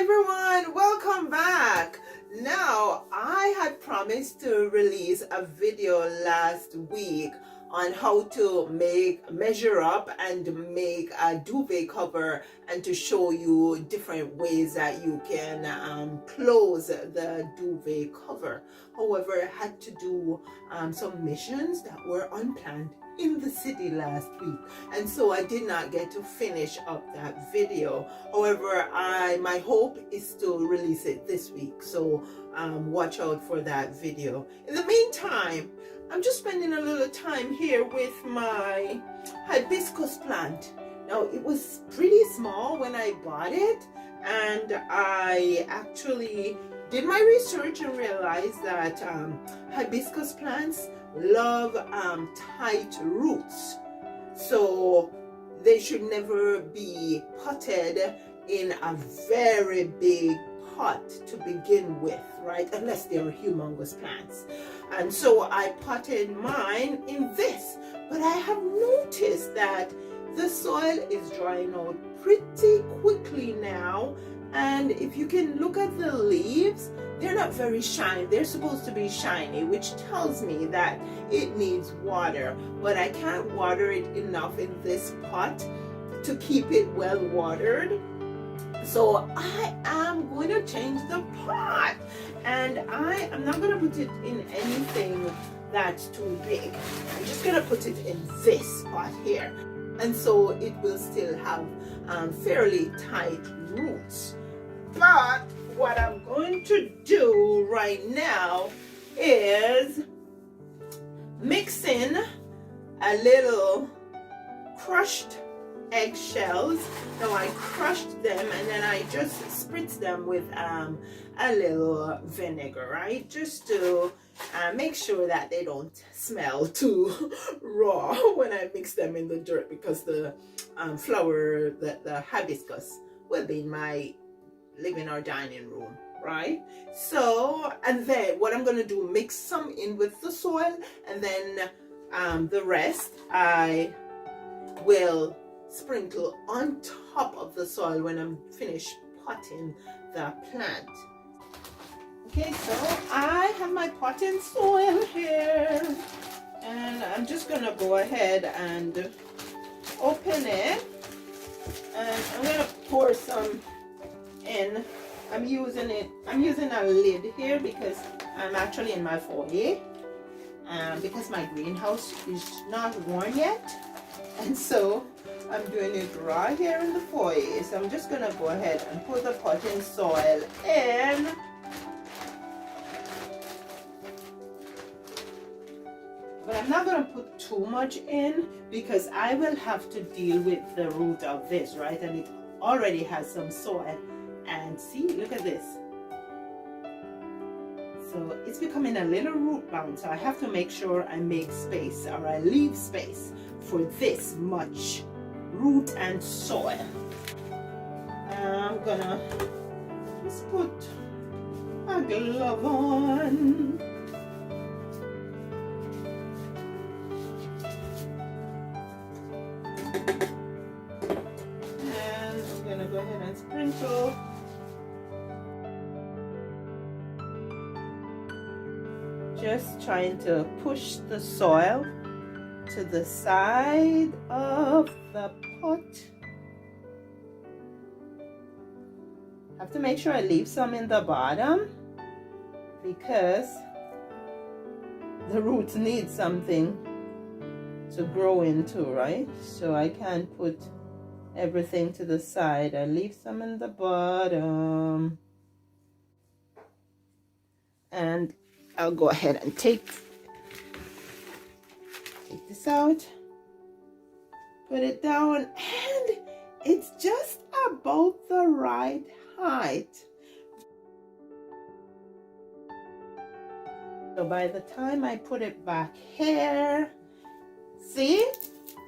everyone, welcome back. Now, I had promised to release a video last week on how to measure up and make a duvet cover, and to show you different ways that you can close the duvet cover. However, I had to do some missions that were unplanned in the city last week, and so I did not get to finish up that video. However, my hope is to release it this week, so watch out for that video. In the meantime, I'm just spending a little time here with my hibiscus plant. Now, it was pretty small when I bought it, and I actually did my research and realized that hibiscus plants love tight roots, so they should never be potted in a very big pot to begin with, right? Unless they're humongous plants. And so I potted mine in this, but I have noticed that the soil is drying out pretty quickly now. And if you can look at the leaves, they're not very shiny. They're supposed to be shiny, which tells me that it needs water, but I can't water it enough in this pot to keep it well watered. So I am going to change the pot, and I am not going to put it in anything that's too big. I'm just going to put it in this pot here, and so it will still have fairly tight roots. But what I'm going to do right now is mix in a little crushed eggshells. Now, I crushed them and then I just spritz them with a little vinegar, right? Just to make sure that they don't smell too raw when I mix them in the dirt, because the flower, the hibiscus, will be in my living or dining room, right? So, and then what I'm going to do, mix some in with the soil, and then the rest I will sprinkle on top of the soil when I'm finished potting the plant. Okay, so I have my potting soil here, and I'm just gonna go ahead and open it, and I'm gonna pour some in. I'm using a lid here because I'm actually in my foyer, because my greenhouse is not warm yet, and so I'm doing it right here in the foyer. So I'm just gonna go ahead and put the potting soil in. But I'm not gonna put too much in because I will have to deal with the root of this, right? And it already has some soil. And see, look at this. So it's becoming a little root bound. So I have to make sure I make space, or I leave space for this much root and soil. I'm gonna just put a glove on. And I'm gonna go ahead and sprinkle. Just trying to push the soil to the side of the pot. Have to make sure I leave some in the bottom because the roots need something to grow into, right? So I can't put everything to the side. I leave some in the bottom, and I'll go ahead and take this out, put it down, and it's just about the right height. So by the time I put it back here, see,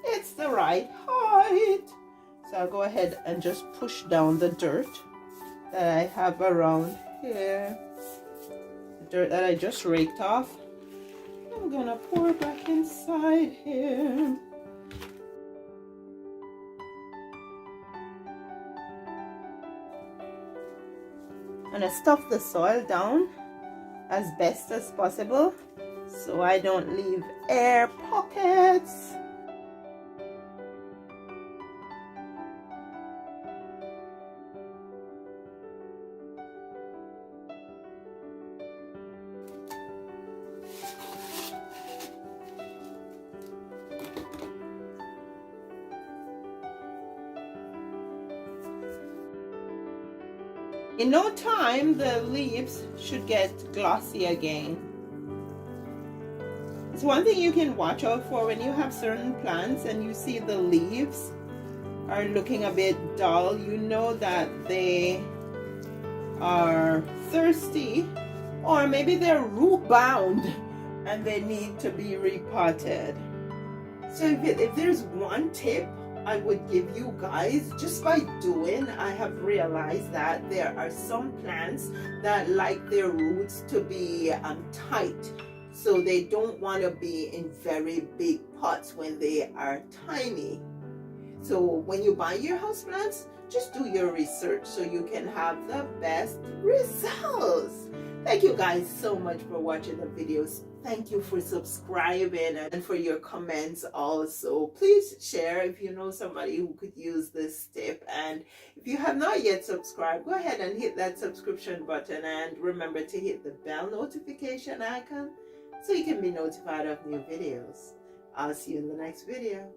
it's the right height. So I'll go ahead and just push down the dirt that I have around here, the dirt that I just raked off. I'm gonna pour back inside here. I'm gonna stuff the soil down as best as possible so I don't leave air pockets. In no time, the leaves should get glossy again. It's one thing you can watch out for when you have certain plants and you see the leaves are looking a bit dull. You know that they are thirsty, or maybe they're root bound and they need to be repotted. So if there's one tip I would give you guys, just by doing, I have realized that there are some plants that like their roots to be tight, so they don't want to be in very big pots when they are tiny. So when you buy your houseplants, just do your research so you can have the best results. Thank you guys so much for watching the videos. Thank you for subscribing and for your comments also. Please share if you know somebody who could use this tip. And if you have not yet subscribed, go ahead and hit that subscription button, and remember to hit the bell notification icon so you can be notified of new videos. I'll see you in the next video.